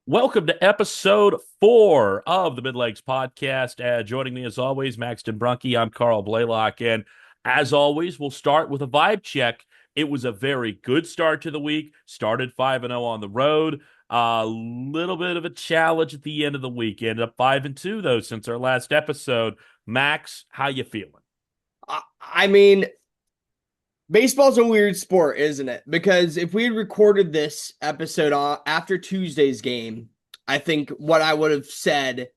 Welcome to episode 4 of the MidLegs podcast. Joining me as always, Maxton Brunke. I'm Carl Blalock. And as always, we'll start with a vibe check. It was a very good start to the week. Started 5-0 on the road. A little bit of a challenge at the end of the week. Ended up 5-2 though since our last episode. Max, how you feeling? I mean, baseball's a weird sport, isn't it? Because if we had recorded this episode after Tuesday's game, I think what I would have said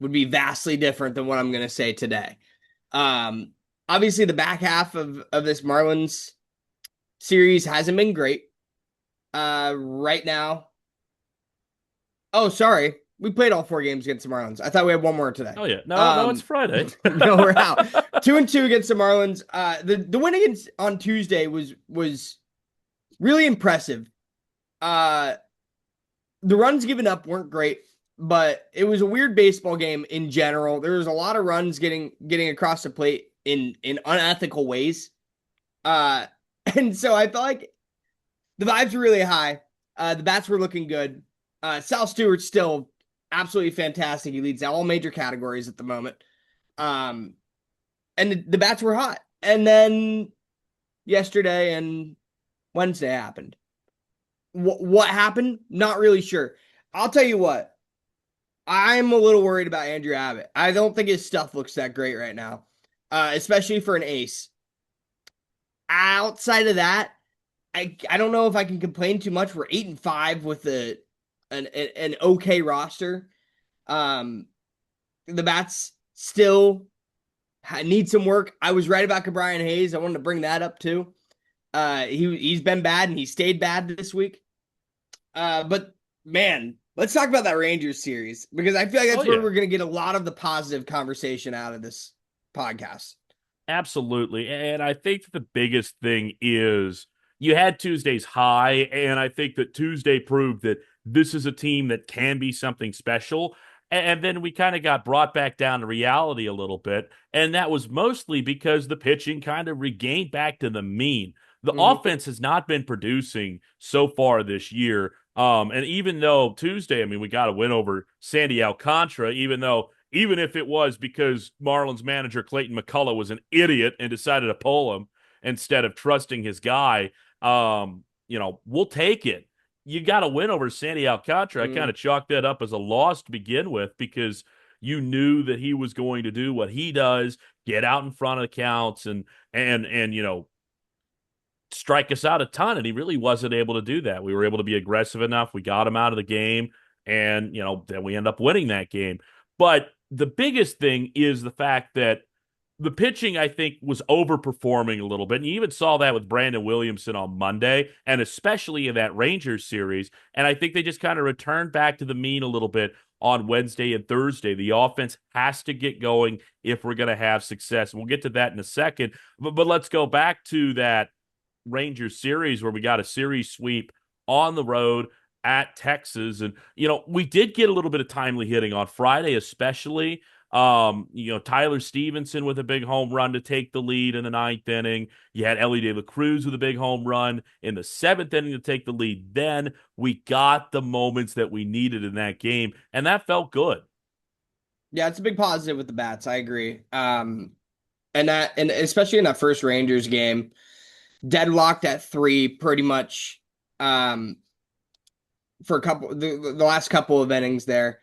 would be vastly different than what I'm going to say today. Obviously, the back half of this Marlins series hasn't been great. Right now. Oh, sorry. We played all 4 games against the Marlins. I thought we had one more today. Oh yeah, no, it's Friday. No, we're out. 2-2 against the Marlins. The win against on Tuesday was really impressive. The runs given up weren't great, but it was a weird baseball game in general. There was a lot of runs getting across the plate in unethical ways. And so I felt like the vibes were really high. The bats were looking good. Sal Stewart's still absolutely fantastic. He leads all major categories at the moment. And the bats were hot. And then yesterday and Wednesday happened. What happened? Not really sure. I'll tell you what. I'm a little worried about Andrew Abbott. I don't think his stuff looks that great right now, especially for an ace. Outside of that, I don't know if I can complain too much. We're 8-5 with an okay roster. The bats still need some work. I was right about Cabrian Hayes. I wanted to bring that up too. He's been bad and he stayed bad this week. But man, let's talk about that Rangers series because I feel like that's where we're going to get a lot of the positive conversation out of this podcast. Absolutely. And I think that the biggest thing is you had Tuesday's high, and I think that Tuesday proved that this is a team that can be something special. And then we kind of got brought back down to reality a little bit. And that was mostly because the pitching kind of regained back to the mean. The offense has not been producing so far this year. And even though Tuesday, I mean, we got a win over Sandy Alcantara, even if it was because Marlins manager Clayton McCullough was an idiot and decided to pull him instead of trusting his guy, we'll take it. You got to win over Sandy Alcantara. I kind of chalked that up as a loss to begin with because you knew that he was going to do what he does, get out in front of the counts and strike us out a ton, and he really wasn't able to do that. We were able to be aggressive enough. We got him out of the game, and then we end up winning that game. But the biggest thing is the fact that the pitching, I think, was overperforming a little bit. And you even saw that with Brandon Williamson on Monday, and especially in that Rangers series. And I think they just kind of returned back to the mean a little bit on Wednesday and Thursday. The offense has to get going if we're going to have success. We'll get to that in a second. But let's go back to that Rangers series where we got a series sweep on the road at Texas. And, we did get a little bit of timely hitting on Friday, especially. Tyler Stevenson with a big home run to take the lead in the 9th inning. You had Ellie De La Cruz with a big home run in the 7th inning to take the lead. Then we got the moments that we needed in that game, and that felt good. Yeah, it's a big positive with the bats. I agree. And especially in that first Rangers game, deadlocked at 3 pretty much for the last couple of innings there.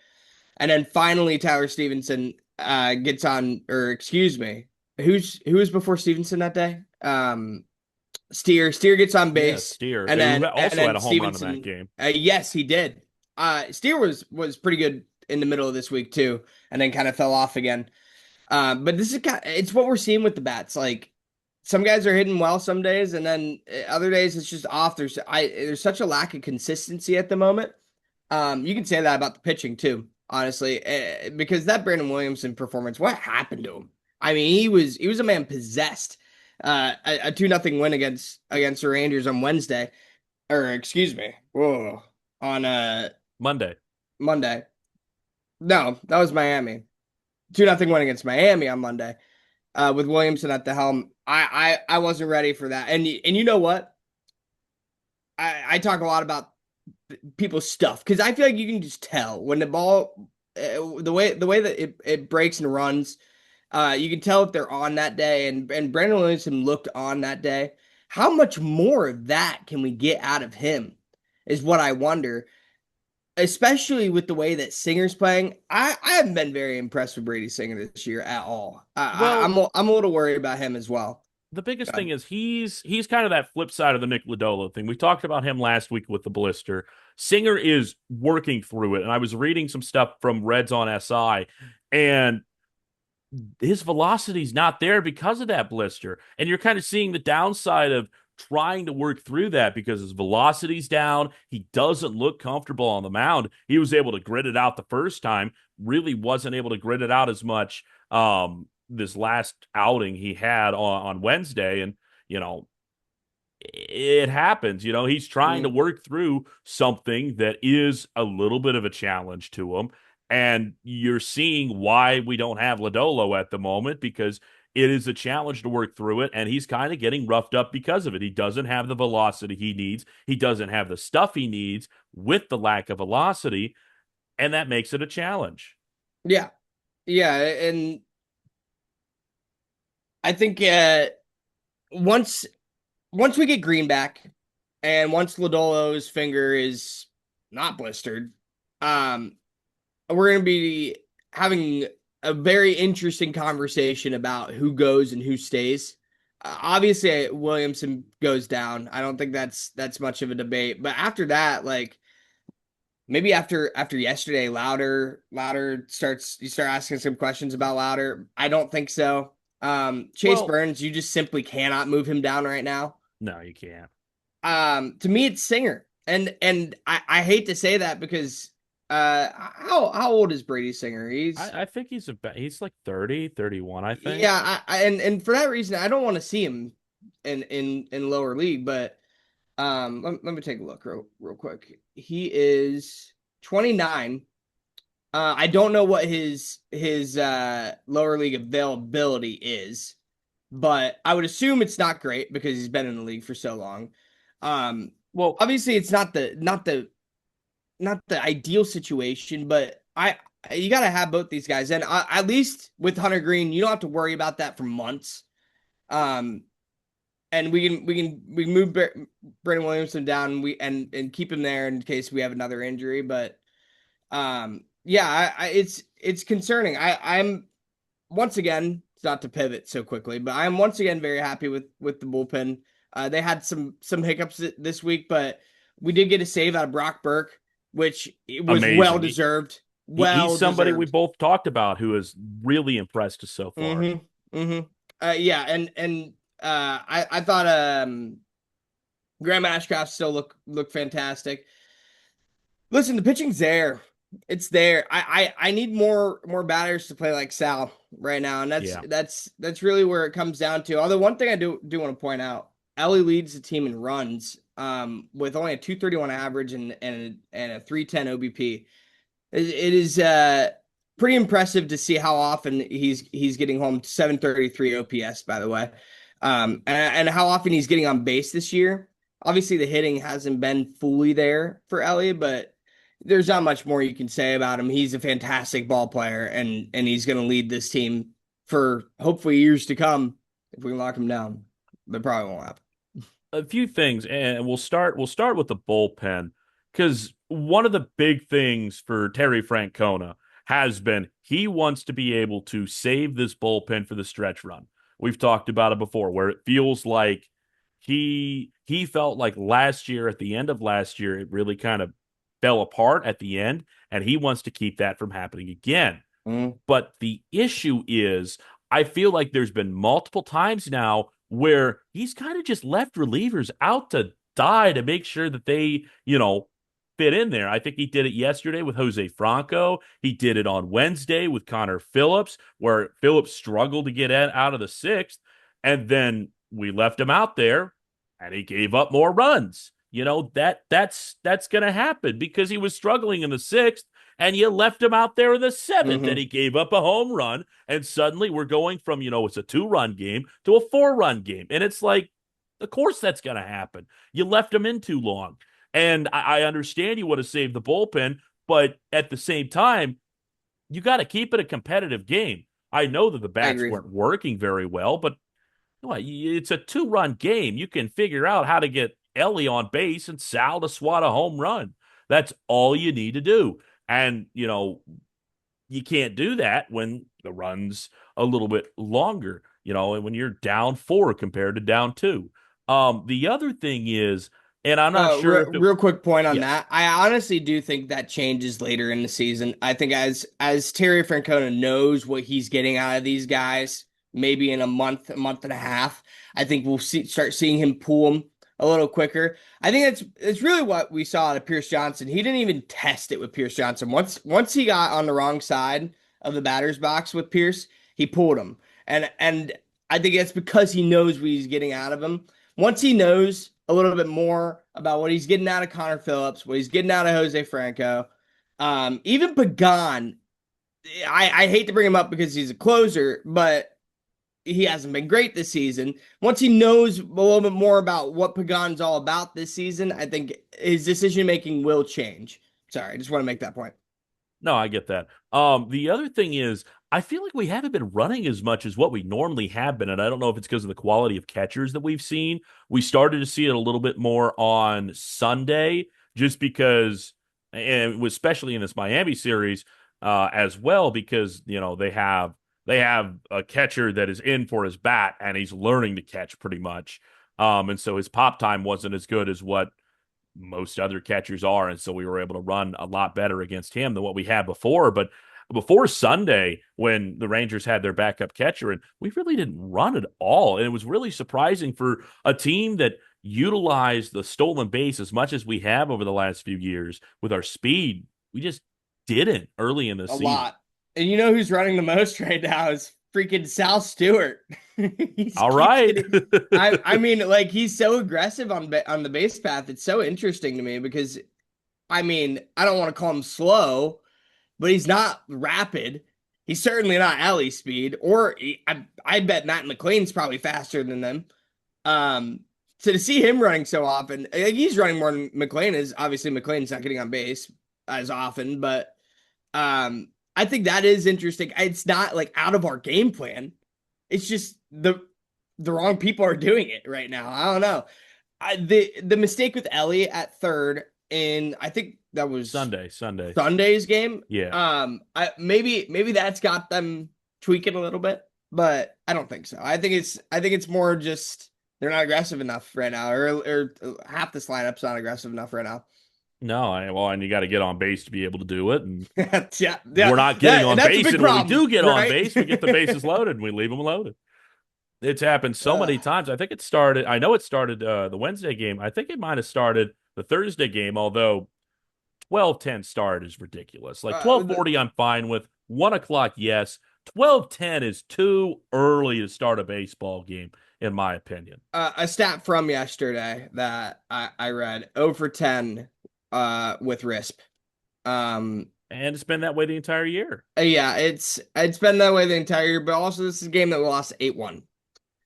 And then finally Tyler Stevenson gets on, or excuse me, who was before Stevenson that day? Steer gets on base. Yeah, Steer. And then also had a home run in that game. Yes, he did. Steer was pretty good in the middle of this week too, and then kind of fell off again. But this is it's what we're seeing with the bats. Like some guys are hitting well some days, and then other days it's just off. There's such a lack of consistency at the moment. You can say that about the pitching too, honestly, because that Brandon Williamson performance, what happened to him? I mean, he was a man possessed. A 2-0 win against the Rangers on Wednesday, or excuse me, on Monday. No, that was Miami. 2-0 win against Miami on Monday, with Williamson at the helm. I wasn't ready for that, and you know what? I talk a lot about people's stuff because I feel like you can just tell when the ball, the way that it breaks and runs, you can tell if they're on that day. And Brandon Williamson looked on that day. How much more of that can we get out of him? Is what I wonder. Especially with the way that Singer's playing, I haven't been very impressed with Brady Singer this year at all. Well, I'm a little worried about him as well. the biggest Uh, thing is he's kind of that flip side of the Nick Lodolo thing. We talked about him last week with the blister. Singer is working through it, and I was reading some stuff from Reds on SI, and his velocity's not there because of that blister. And you're kind of seeing the downside of trying to work through that because his velocity's down. He doesn't look comfortable on the mound. He was able to grit it out the first time, really wasn't able to grit it out as much this last outing he had on Wednesday. And, you know, it happens. You know, he's trying to mm, work through something that is a little bit of a challenge to him. And you're seeing why we don't have Lodolo at the moment because it is a challenge to work through it. And he's kind of getting roughed up because of it. He doesn't have the velocity he needs, he doesn't have the stuff he needs with the lack of velocity. And that makes it a challenge. yeah, yeah, and I think once once we get Green back, and once Lodolo's finger is not blistered, um, we're going to be having a very interesting conversation about who goes and who stays. Obviously, Williamson goes down. I don't think that's much of a debate. But after that, like maybe after yesterday, Louder starts you start asking some questions about Louder. I don't think so. Chase Well, Burns, you just simply cannot move him down right now. no, you can't. To me, it's Singer, and I hate to say that because how old is Brady Singer? He's I think he's like 30, 31. I think. yeah, and for that reason, I don't want to see him in lower league. But let me take a look real quick. He is 29. I don't know what his lower league availability is, but I would assume it's not great because he's been in the league for so long. Um, Well, obviously it's not the ideal situation, but I you got to have both these guys, and at least with Hunter Green, you don't have to worry about that for months. Um, and we can move Brandon Williamson down and keep him there in case we have another injury, but yeah, it's concerning. I'm once again, not to pivot so quickly, but I'm once again very happy with the bullpen. They had some hiccups this week, but we did get a save out of Brock Burke, which was well amazing. deserved. He's Well somebody we deserved. both talked about who has really impressed us so far. Mm-hmm. Mm-hmm. Yeah, and I thought Graham Ashcraft still look fantastic. Listen, the pitching's there. It's there. I need more batters to play like Sal right now, and that's Yeah, that's that's really where it comes down to. Although one thing I do want to point out, Ellie leads the team in runs, with only a 231 average and a 310 OBP. It is pretty impressive to see how often he's getting home. 733 OPS, by the way, and how often he's getting on base this year. Obviously, the hitting hasn't been fully there for Ellie, but there's not much more you can say about him. He's a fantastic ball player, and he's going to lead this team for hopefully years to come if we can lock him down. But probably won't happen. a few things, and we'll start with the bullpen because one of the big things for Terry Francona has been he wants to be able to save this bullpen for the stretch run. We've talked about it before, where it feels like he felt like last year, at the end of last year, it really kind of fell apart at the end, and he wants to keep that from happening again. Mm, But the issue is, I feel like there's been multiple times now where he's kind of just left relievers out to die to make sure that they, fit in there. I think he did it yesterday with Jose Franco. He did it on Wednesday with Connor Phillips, where Phillips struggled to get out of the sixth. And then we left him out there and he gave up more runs. That's going to happen because he was struggling in the sixth and you left him out there in the seventh and hmm he gave up a home run. And suddenly we're going from, it's a 2-run game to a 4-run game. And it's like, of course that's going to happen. You left him in too long. And I understand you want to save the bullpen, but at the same time, you got to keep it a competitive game. I know that the I bats agree. weren't working very well, but it's a 2-run game. You can figure out how to get Ellie on base and Sal to swat a home run. That's all you need to do. And, you can't do that when the run's a little bit longer, and when you're down 4 compared to down 2. The other thing is, and I'm not sure if it, Real quick point on yes, that. I honestly do think that changes later in the season. I think as Terry Francona knows what he's getting out of these guys, maybe in a month and a half, I think we'll start seeing him pull them a little quicker. I think it's really what we saw out of Pierce Johnson. He didn't even test it with Pierce Johnson. Once he got on the wrong side of the batter's box with Pierce, he pulled him. And I think that's because he knows what he's getting out of him. Once he knows a little bit more about what he's getting out of Connor Phillips, what he's getting out of Jose Franco, even Pagan, I hate to bring him up because he's a closer, but he hasn't been great this season. Once he knows a little bit more about what Pagan's all about this season, I think his decision making will change. Sorry, I just want to make that point. no, I get that. The other thing is, I feel like we haven't been running as much as what we normally have been, and I don't know if it's because of the quality of catchers that we've seen. We started to see it a little bit more on Sunday, just because, and especially in this Miami series, as well, because they have a catcher that is in for his bat, and he's learning to catch pretty much. And so his pop time wasn't as good as what most other catchers are, and so we were able to run a lot better against him than what we had before. But before Sunday, when the Rangers had their backup catcher, and we really didn't run at all, and it was really surprising for a team that utilized the stolen base as much as we have over the last few years with our speed. We just didn't early in the A season. lot. And you know who's running the most right now is freaking Sal Stewart. He All keeps right. getting. I mean, like he's so aggressive on the base path. It's so interesting to me because I mean, I don't want to call him slow, but he's not rapid. He's certainly not Ellie speed, I bet Matt McLean's probably faster than them. So to see him running so often, like he's running more than McLean is. Obviously, McLean's not getting on base as often, but I think that is interesting. It's not like out of our game plan. It's just the wrong people are doing it right now. I don't know. The mistake with Ellie at third, and I think that was Sunday. Sunday's game. Yeah. Maybe that's got them tweaking a little bit, but I don't think so. I think it's more just they're not aggressive enough right now, or half this lineup's not aggressive enough right now. No, well, and you got to get on base to be able to do it. And Yeah, we're not getting on that's a base. big And when we problem, do get on right? base, we get the bases loaded and we leave them loaded. It's happened so uh, many times. I know it started the Wednesday game. I think it might have started the Thursday game, although 12:10 start is ridiculous. Like the, 12:40, I'm fine with. 1 o'clock, yes. 12:10 is too early to start a baseball game, in my opinion. a stat from yesterday that I read: 0 for 10 with RISP. And it's been that way the entire year. Yeah, it's been that way the entire year, but also this is a game that we lost 8-1. Yeah.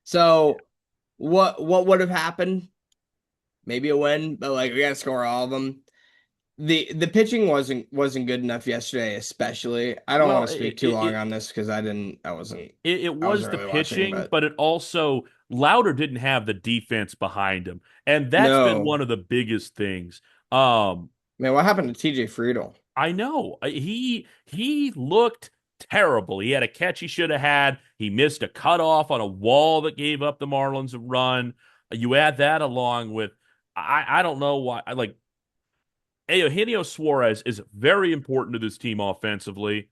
So what would have happened? Maybe a win, but like we gotta score all of them. The pitching wasn't good enough yesterday, especially. I don't want Well, to speak too long on this because it I was wasn't the really watching, pitching, but but it also Louder didn't have the defense behind him, and that's been no. one of the biggest things. Um, Man, what happened to TJ Friedel? I know he looked terrible. He had a catch he should have had. He missed a cutoff on a wall that gave up the Marlins a run. You add that along with I don't know why Eugenio Suarez is very important to this team offensively,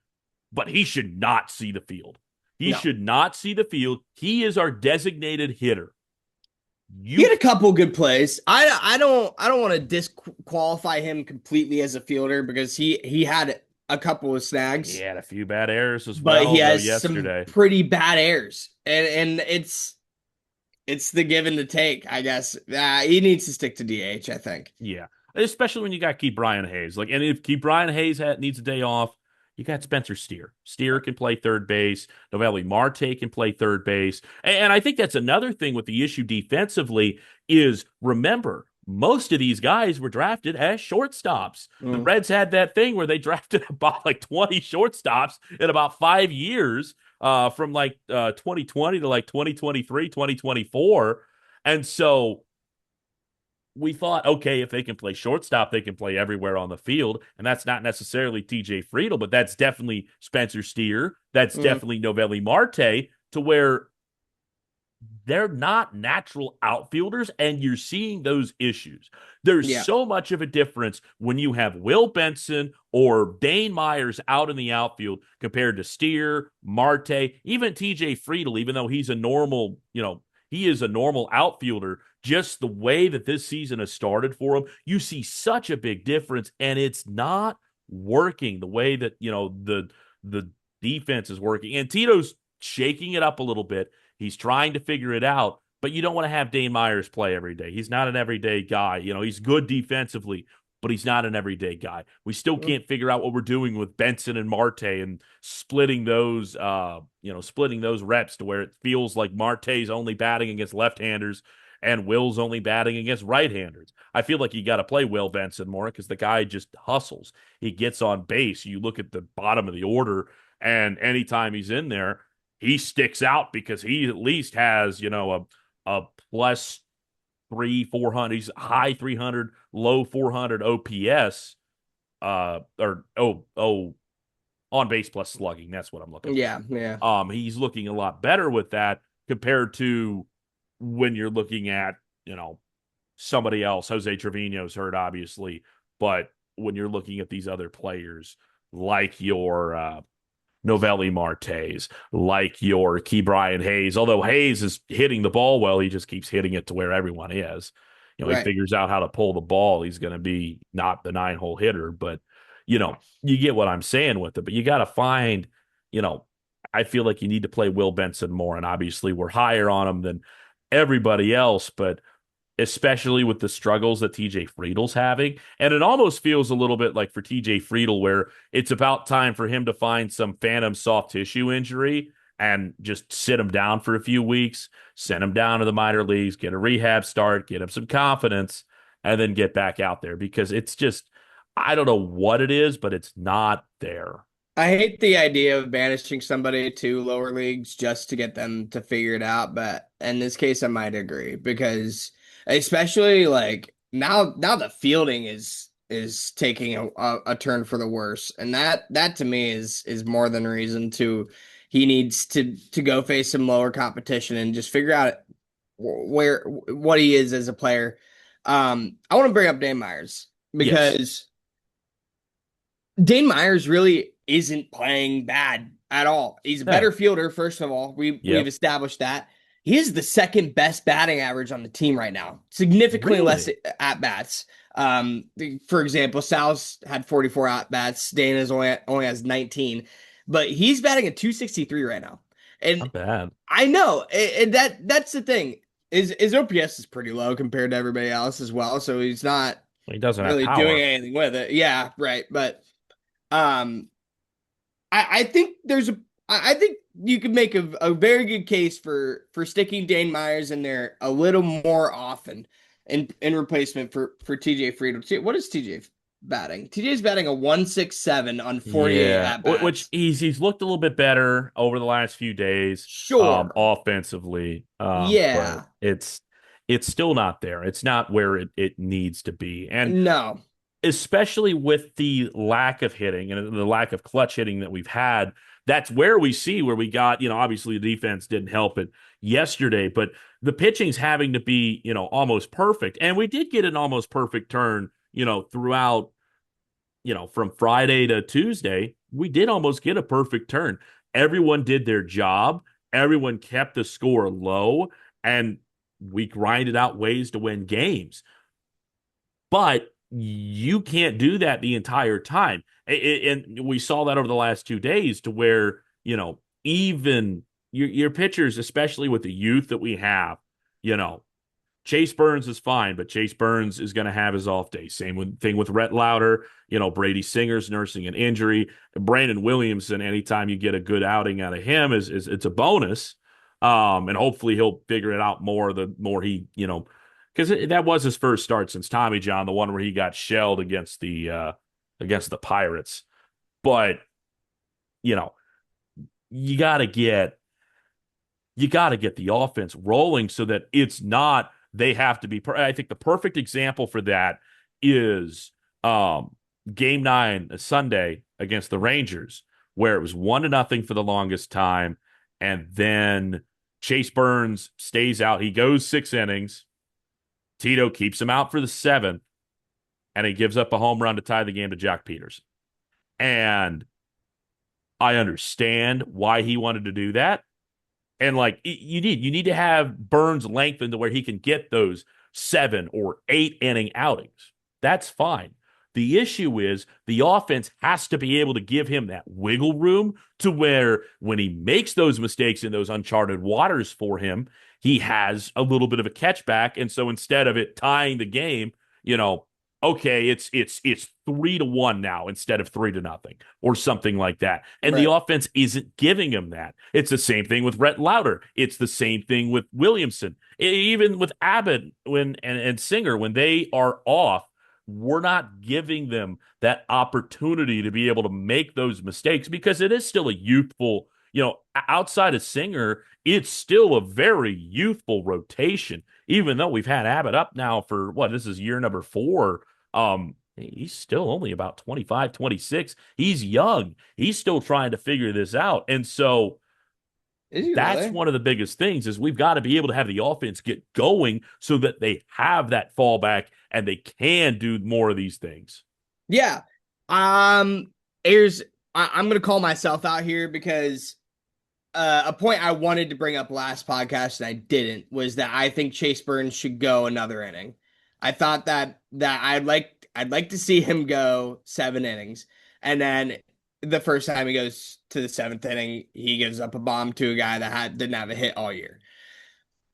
but he should not see the field. He No. should not see the field. He is our designated hitter. He You had a couple good plays. I don't want to disqualify him completely as a fielder because he had a couple of He snags, had a few bad errors as but he well, though, has some yesterday. pretty bad errors, and it's the give and the take, I guess. He needs to stick to DH, I think. Yeah. Especially when you got Keith Brian Hayes. And if Keith Brian Hayes needs a day off, you got Spencer Steer. Steer can play third base. Novelli Marte can play third base. And I think that's another thing with the issue defensively is remember, most of these guys were drafted as shortstops. The Mm. Reds had that thing where they drafted about like 20 shortstops in about 5 years, from like 2020 to like 2023, 2024. And so we thought, okay, if they can play shortstop, they can play everywhere on the field. And that's not necessarily TJ Friedel, but that's definitely Spencer Steer. That's Mm. definitely Novelli Marte, to where they're not natural outfielders, and you're seeing those issues. There's Yeah. so much of a difference when you have Will Benson or Dane Myers out in the outfield compared to Steer, Marte, even TJ Friedel, even though he's a normal, he is a normal outfielder. Just the way that this season has started for him, you see such a big difference, and it's not working the way that, the defense is working. And Tito's shaking it up a little bit. He's trying to figure it out, but you don't want to have Dane Myers play every day. He's not an everyday guy. He's good defensively, but he's not an everyday guy. We still Mm. can't figure out what we're doing with Benson and Marte and splitting those, splitting those reps to where it feels like Marte's only batting against left-handers and Will's only batting against right-handers. I feel like you got to play Will Benson more because the guy just hustles. He gets on base. You look at the bottom of the order, and anytime he's in there, he sticks out because he at least has, a plus 400. He's high 300, low 400 OPS, on base plus slugging. That's what I'm looking for. Yeah. Yeah. He's looking a lot better with that compared to when you're looking at, somebody else. Jose Trevino's hurt, obviously, but when you're looking at these other players like your Novelli Martes, like your Key Brian Hayes. Although Hayes is hitting the ball well, he just keeps hitting it to where everyone is. He Right. figures out how to pull the ball. He's going to be not the 9-hole hitter, but you get what I'm saying with it. But you got to find, you know, I feel like you need to play Will Benson more, and obviously we're higher on him than everybody else, but especially with the struggles that TJ Friedel's having. And it almost feels a little bit like for TJ Friedel, where it's about time for him to find some phantom soft tissue injury and just sit him down for a few weeks, send him down to the minor leagues, get a rehab start, get him some confidence, and then get back out there because it's just, I don't know what it is, but it's not there. I hate the idea of banishing somebody to lower leagues just to get them to figure it out, but in this case, I might agree because especially like now the fielding is taking a turn for the worse, and that to me is more than reason to he needs to go face some lower competition and just figure out where what he is as a player. I want to bring up Dan Myers Yes. because Dane Myers really isn't playing bad at all. He's a Yeah. better fielder, first of all. We've Yep. established that. He is the second best batting average on the team right now. Significantly less Really? at bats. For example, Sal's had 44 at bats. Dane only has 19, but he's batting at 263 right now. And Not bad. I know, and that's the thing. His OPS is pretty low compared to everybody else as well, so he's not He doesn't have really doing power. anything with it. Yeah, right. But um, I think I think you could make a very good case for sticking Dane Myers in there a little more often in replacement for TJ Friedel. What is TJ batting? TJ's batting a 167 on 48 Yeah, at which bats. he's looked a little bit better over the last few days, Sure. offensively. But Yeah. it's still not there. It's not where it needs to be. And No. especially with the lack of hitting and the lack of clutch hitting that we've had, that's where we see where we got, obviously the defense didn't help it yesterday, but the pitching's having to be, almost perfect. And we did get an almost perfect turn, throughout, from Friday to Tuesday. We did almost get a perfect turn. Everyone did their job. Everyone kept the score low, and we grinded out ways to win games. But you can't do that the entire time. And we saw that over the last 2 days to where, even your pitchers, especially with the youth that we have, you know, Chase Burns is fine, but Chase Burns is going to have his off day. Thing with Rhett Lauder. Brady Singer's nursing an injury. Brandon Williamson, anytime you get a good outing out of him, is it's a bonus. And hopefully he'll figure it out more the more he, because that was his first start since Tommy John, the one where he got shelled against the Pirates. But you know, you got to get you got to get the offense rolling so that it's not they have to be. I think the perfect example for that is game 9 Sunday against the Rangers, where it was 1-0 for the longest time, and then Chase Burns stays out. He goes 6 innings. Tito keeps him out for the 7th, and he gives up a home run to tie the game to Jock Peters. And I understand why he wanted to do that. And like you need to have Burns lengthened to where he can get those 7 or 8 inning outings. That's fine. The issue is the offense has to be able to give him that wiggle room to where when he makes those mistakes in those uncharted waters for him, he has a little bit of a catchback. And so instead of it tying the game, okay, it's 3-1 now instead of 3-0 or something like that. And Right. the offense isn't giving him that. It's the same thing with Rhett Lauder. It's the same thing with Williamson. Even with Abbott and Singer, when they are off, we're not giving them that opportunity to be able to make those mistakes because it is still a youthful, outside of Singer, it's still a very youthful rotation. Even though we've had Abbott up now for this is year number 4. He's still only about 25, 26. He's young. He's still trying to figure this out. And so Is he that's really? one of the biggest things is we've got to be able to have the offense get going so that they have that fallback and they can do more of these things. Yeah. I'm gonna call myself out here because a point I wanted to bring up last podcast and I didn't was that I think Chase Burns should go another inning. I thought that I'd like to see him go 7 innings, and then the first time he goes to the 7th inning, he gives up a bomb to a guy that didn't have a hit all year.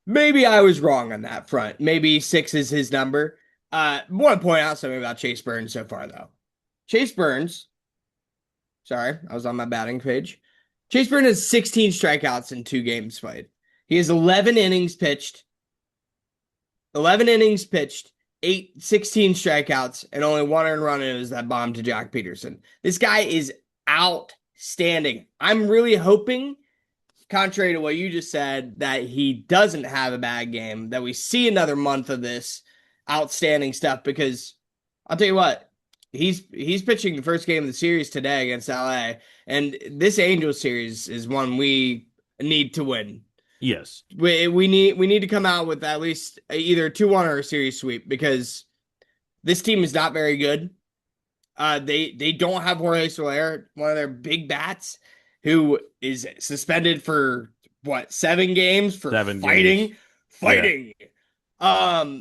Maybe I was wrong on that front. Maybe 6 is his number. I want to point out something about Chase Burns so far, though. Chase Burns, sorry, I was on my batting page. Chase Burns has 16 strikeouts in 2 games played. He has 11 innings pitched. 11 innings pitched, 16 strikeouts, and only 1 earned run, and it was that bomb to Jock Peterson. This guy is outstanding. I'm really hoping, contrary to what you just said, that he doesn't have a bad game, that we see another month of this outstanding stuff, because I'll tell you what, he's pitching the first game of the series today against LA, and this Angels series is one we need to win. Yes. We need to come out with at least either 2-1 or a series sweep, because this team is not very good. They don't have Jorge Soler, one of their big bats, who is suspended for 7 games for 7 fighting. games. Fighting. Yeah.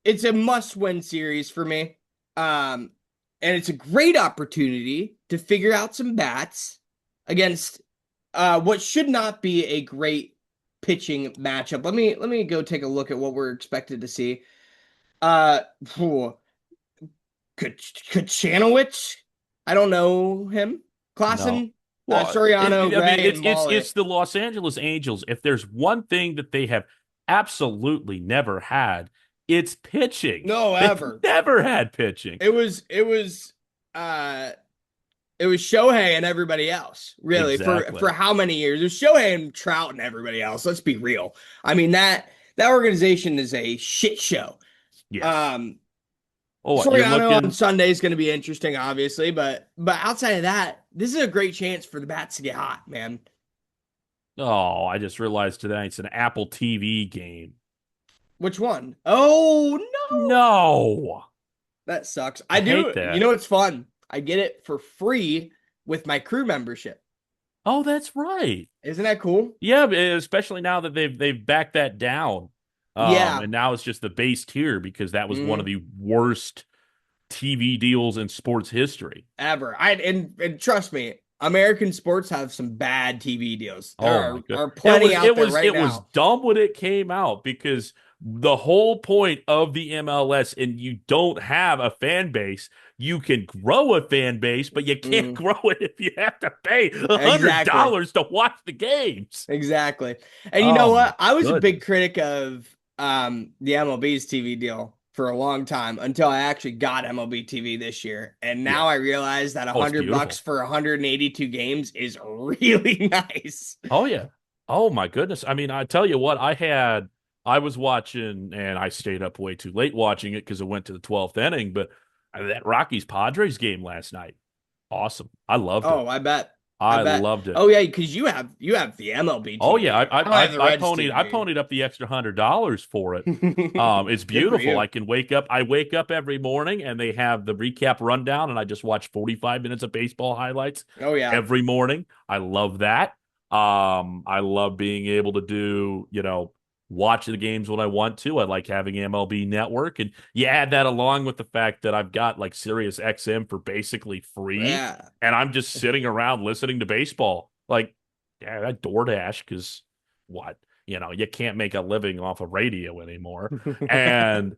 It's a must-win series for me. And it's a great opportunity to figure out some bats against what should not be a great pitching matchup. Let me go take a look at what we're expected to see. Kachanowicz? I don't know him. No. Klassen, Well, Soriano, Gray, it's and Molly. it's the Los Angeles Angels. If there's one thing that they have absolutely never had, it's pitching. No, They've ever. never had pitching. It was Shohei and everybody else, really, Exactly. for how many years? It was Shohei and Trout and everybody else. Let's be real. I mean, that organization is a shit show. Yes. Soriano on Sunday is going to be interesting, obviously, but outside of that, this is a great chance for the bats to get hot, man. Oh, I just realized today it's an Apple TV game. Which one? Oh, no. No. That sucks. I do. hate that. You know, it's fun. I get it for free with my crew membership. Oh, that's right. Isn't that cool? Yeah, especially now that they've backed that down. Yeah. And now it's just the base tier because that was one of the worst TV deals in sports history. Ever. And trust me, American sports have some bad TV deals. There are plenty out there right now. It was dumb when it came out because the whole point of the MLS, and you don't have a fan base, you can grow a fan base, but you can't grow it if you have to pay $100 to watch the games. Exactly. And you know what? I was a big critic of the MLB's TV deal for a long time until I actually got MLB TV this year. And Yeah. now I realize that Oh, it's $100 beautiful. for 182 games is really nice. Oh yeah. Oh my goodness. I mean, I tell you what, I was watching and I stayed up way too late watching it because it went to the 12th inning, but that Rockies Padres game last night, awesome. I loved it. Oh, I bet. I I bet. loved it. Oh yeah, because you have the MLB Oh yeah, TV. I don't have the Reds I TV. ponied up the extra $100 for it. It's Good for beautiful. you. I wake up every morning and they have the recap rundown, and I just watch 45 minutes of baseball highlights Oh yeah. every morning. I love that. I love being able to do, watch the games when I want to. I like having MLB Network, and you add that along with the fact that I've got like Sirius XM for basically free, Yeah. and I'm just sitting around listening to baseball. Like, yeah, that DoorDash, because what? You can't make a living off of radio anymore. And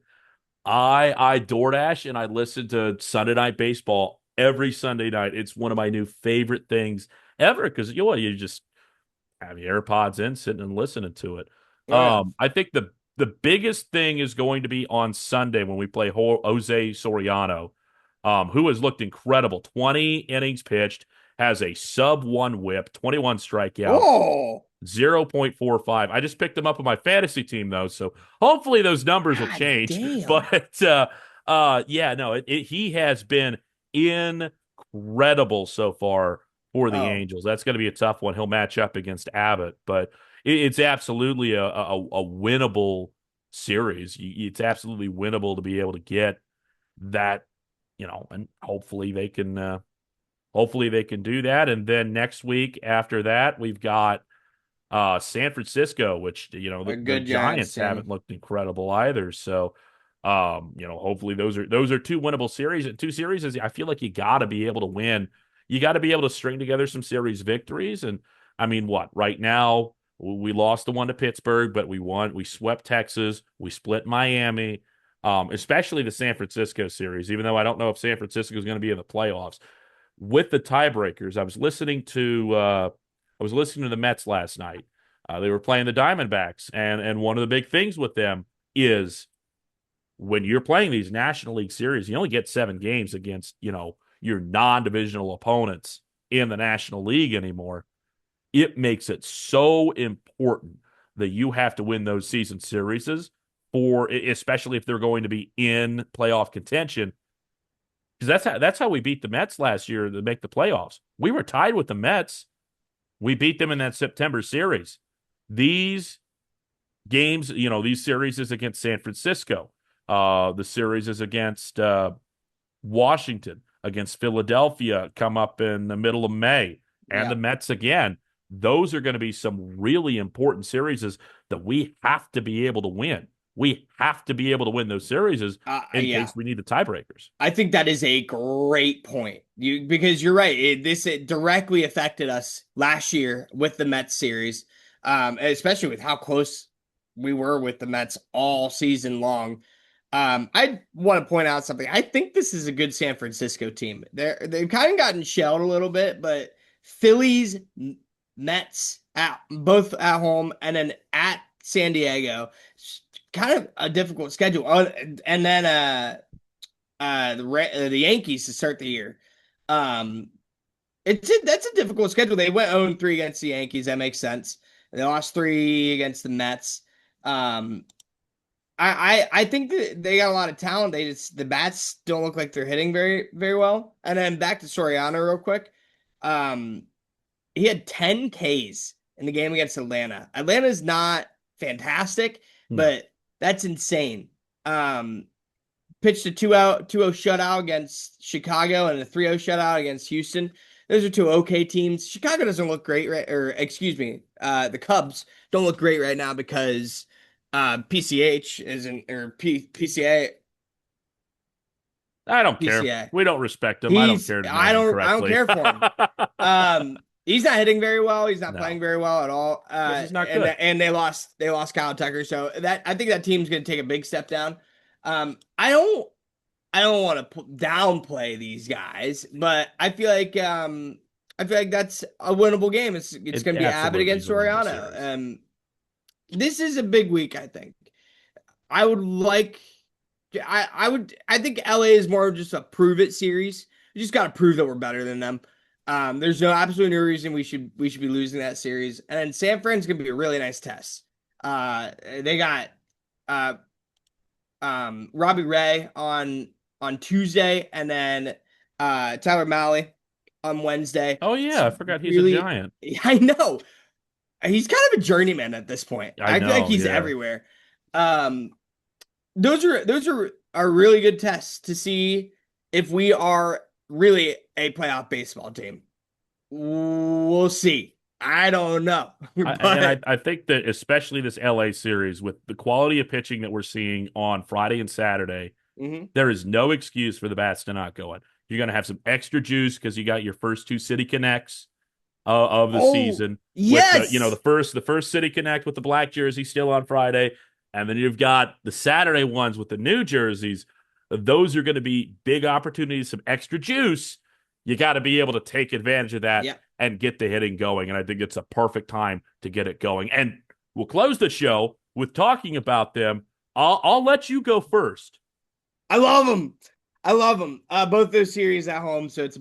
I DoorDash and I listen to Sunday Night Baseball every Sunday night. It's one of my new favorite things ever because you just have your AirPods in, sitting and listening to it. Oh yeah. I think the biggest thing is going to be on Sunday when we play Jose Soriano, who has looked incredible. 20 innings pitched, has a sub one whip, 21 strikeouts, Oh, 0.45. I just picked him up on my fantasy team though, so hopefully those numbers will God change. damn. But yeah, no, he has been incredible so far for the Oh. Angels. That's going to be a tough one. He'll match up against Abbott, but it's absolutely a winnable series. It's absolutely winnable to be able to get that, and hopefully they can do that. And then next week after that, we've got San Francisco, which A the good Giants Giants haven't team. looked incredible either. So, hopefully those are two winnable series. And two series is I feel like you got to be able to win. You got to be able to string together some series victories. And I mean, what right now we lost the one to Pittsburgh, but we won. We swept Texas. We split Miami. Especially the San Francisco series. Even though I don't know if San Francisco is going to be in the playoffs with the tiebreakers, I was listening to the Mets last night. They were playing the Diamondbacks, and one of the big things with them is when you're playing these National League series, you only get 7 games against your non-divisional opponents in the National League anymore. It makes it so important that you have to win those season series especially if they're going to be in playoff contention. Because that's how we beat the Mets last year to make the playoffs. We were tied with the Mets. We beat them in that September series. These games, these series is against San Francisco. The series is against Washington, against Philadelphia, come up in the middle of May, and the Yeah. Mets again. Those are going to be some really important series that we have to be able to win. We have to be able to win those series in Yeah. case we need the tiebreakers. I think that is a great point. Because you're right. It directly affected us last year with the Mets series, especially with how close we were with the Mets all season long. I want to point out something. I think this is a good San Francisco team. They've kind of gotten shelled a little bit, but Phillies, Mets both at home, and then at San Diego. Kind of a difficult schedule. And then the Yankees to start the year. Um, that's a difficult schedule. They went 0-3 against the Yankees. That makes sense. They lost 3 against the Mets. Um, I think that they got a lot of talent. The bats don't look like they're hitting very very well. And then back to Soriano real quick. Um, he had 10 Ks in the game against Atlanta. Atlanta's not fantastic, No, but that's insane. Um, Pitched a 2-0 shutout against Chicago and a 3-0 shutout against Houston. Those are two okay teams. Chicago doesn't look great, right? Or excuse me, the Cubs don't look great right now because PCH isn't or PCA I don't care. PCA. We don't respect him. I don't care to I name him don't correctly. care for him. He's not hitting very well. He's not playing No, very well at all. because he's not good. And they lost Kyle Tucker. So I think that team's going to take a big step down. I don't want to downplay these guys, but I feel like that's a winnable game. It's It going to be Abbott absolutely against is a winnable Soriano. series. This is a big week, I think. I would like. I think LA is more of just a prove it series. We just got to prove that we're better than them. There's absolutely no reason we should be losing that series. And then San Fran's gonna be a really nice test. They got uh Robbie Ray on Tuesday, and then Tyler Malley on Wednesday. Oh yeah, It's I forgot he's a really, Giant. I know he's kind of a journeyman at this point. I I feel like know, he's yeah. everywhere. Um, those are really good tests to see if we are really a playoff baseball team. We'll see. I don't know, but I think that especially this LA series with the quality of pitching that we're seeing on Friday and Saturday, mhm. there is no excuse for the bats to not go in. You're going to have some extra juice because you got your first two City Connects of the Oh season with the yes, first City Connect with the black jersey still on Friday, and then you've got the Saturday ones with the new jerseys. Those are going to be big opportunities, some extra juice. You got to be able to take advantage of that yeah. and get the hitting going, and I think it's a perfect time to get it going. And we'll close the show with talking about them. I'll let you go first. I love them. I love them. Both those series at home, so it's a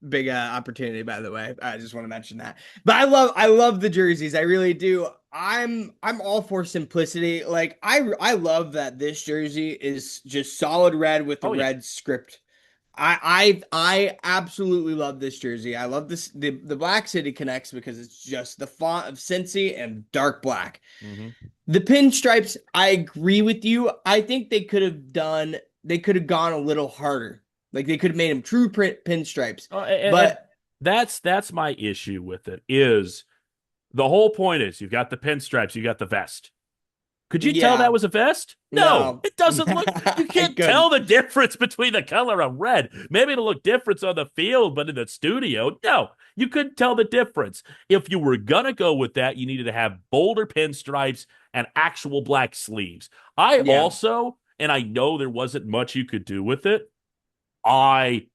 big opportunity. By the way, I just want to mention that. But I love the jerseys. I really do. I'm all for simplicity. Like I love that this jersey is just solid red with the Oh yeah. red script. I absolutely love this jersey. I love this the Black City Connects because it's just the font of Cincy and dark black. Mm-hmm. The pinstripes, I agree with you. I think they could have gone a little harder. Like they could have made them true print pinstripes. And But that's my issue with it is the whole point is you've got the pinstripes, you got the vest. Could you tell that yeah, was a vest? No, no. it doesn't look. You I can't tell couldn't. the difference between the color of red. Maybe it'll look different on the field, but in the studio, no, you couldn't tell the difference. If you were gonna go with that, you needed to have bolder pinstripes and actual black sleeves. I Yeah. also, and I know there wasn't much you could do with it. I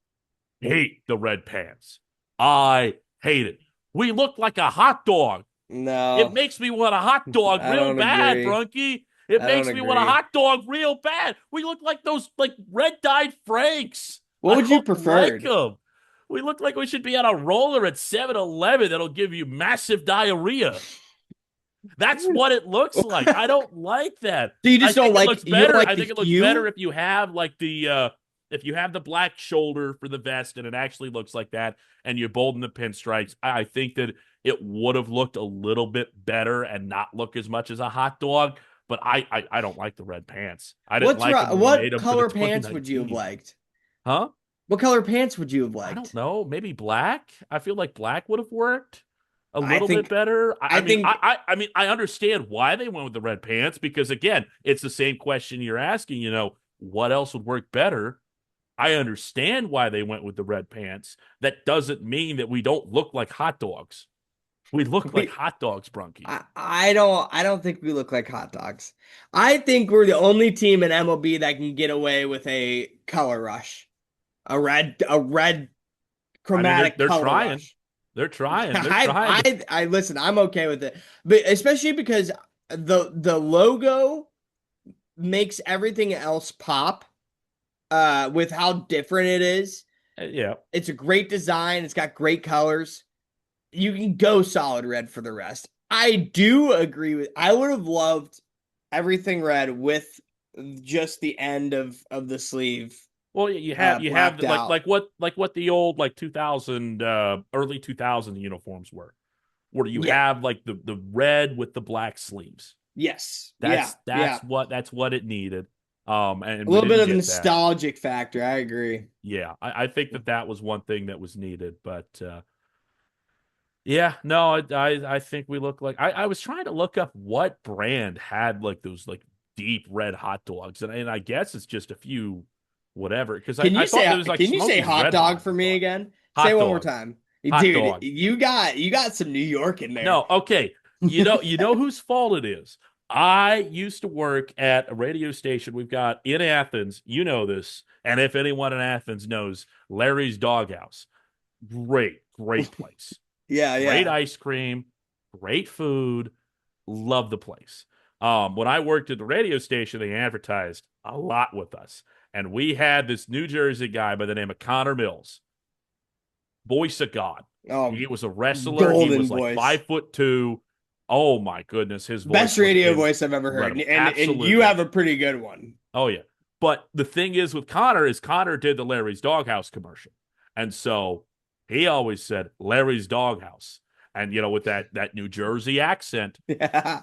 hate the red pants. I hate it. We look like a hot dog. It No. makes me want a hot dog I real don't bad, agree. Brunke. It I don't makes me want a agree. hot dog real bad. We look like those like red dyed Franks. What I would you don't like preferred? them. We look like we should be on a roller at 7-Eleven that'll give you massive diarrhea. That's what it looks like. I don't like that. So you I just don't think it like looks you don't better. like I the think it looks better hue? if you have like the if you have the black shoulder for the vest and it actually looks like that and you bolden the pinstripes. I think that it would have looked a little bit better and not look as much as a hot dog. But I don't like the red pants. I didn't What's like them wrong? when we made What them for the color pants would you have 2019. liked? Huh? What color pants would you have I don't liked? know. Maybe black. I feel like black would have worked a I little bit think better. I think I mean, I understand why they went with the red pants because again, it's the same question you're asking. What else would work better? I understand why they went with the red pants. That doesn't mean that we don't look like hot dogs. We look like we hot dogs, Brunky. I don't think we look like hot dogs. I think we're the only team in MLB that can get away with a color rush. A red I mean, chromatic they're color trying. rush. They're trying. They're I trying. I listen, I'm okay with it. But especially because the logo makes everything else pop with how different it is. Yeah. It's a great design, it's got great colors. You can go solid red for the rest. I do agree with I would have loved everything red with just the end of the sleeve Well, you have blacked out. like what the old like 2000 early 2000 uniforms were, where you Yeah. have like the red with the black sleeves. Yes. Yeah. That's Yeah. that's what it needed. And A we little bit didn't of a get that. nostalgic factor. I agree. Yeah, I think that was one thing that was needed, but yeah, no, I think we look like I was trying to look up what brand had like those like deep red hot dogs, and I guess it's just a few whatever because I, Can you I thought say there was like can you say Smokies hot Red dog Hot. for I me thought again? Say it hot one more dog, time. hot Dude, dog. you got some New York in there. No, okay. You know whose fault it is. I used to work at a radio station we've got in Athens. You know this, and if anyone in Athens knows Larry's Doghouse, great place. Yeah, Great yeah. ice cream, great food. Love the place. When I worked at the radio station, they advertised a lot with us. And we had this New Jersey guy by the name of Connor Mills, voice of God. Oh, He was a wrestler. He golden was like voice. 5'2". Oh my goodness, his Best voice was radio voice I've ever heard. incredible. And you Absolutely. have a pretty good one. Oh yeah. But the thing is with Connor is Connor did the Larry's Doghouse commercial. And so he always said Larry's Doghouse. And with that New Jersey accent. Yeah.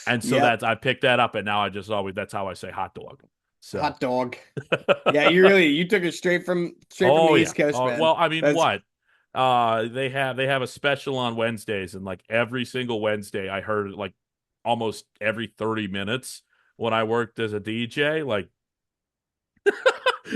And so Yep. that's I picked that up and now I just always that's how I say hot dog. So Hot dog. Yeah, you took it straight from the oh yeah. East Coast, Oh, man. well, I mean, That's what? They have a special on Wednesdays, and like every single Wednesday, I heard it like almost every 30 minutes when I worked as a DJ. Like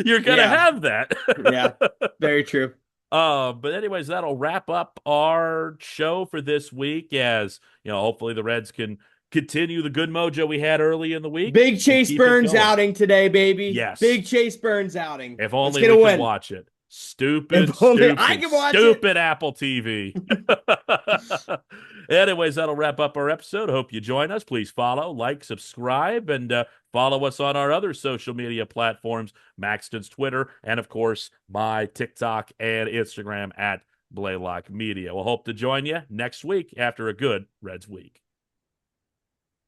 you're gonna yeah, have that. yeah. Very true. But anyways, that'll wrap up our show for this week. As hopefully the Reds can continue the good mojo we had early in the week Big and Chase keep it Burns going. outing today, baby. Yes. Big Chase Burns outing. If Let's only get we a could win. watch it. Stupid, If only I stupid, can watch it. stupid Apple TV. Anyways, that'll wrap up our episode. Hope you join us. Please follow, like, subscribe, and follow us on our other social media platforms, Maxton's Twitter, and of course, my TikTok and Instagram at Blalock Media. We'll hope to join you next week after a good Reds week.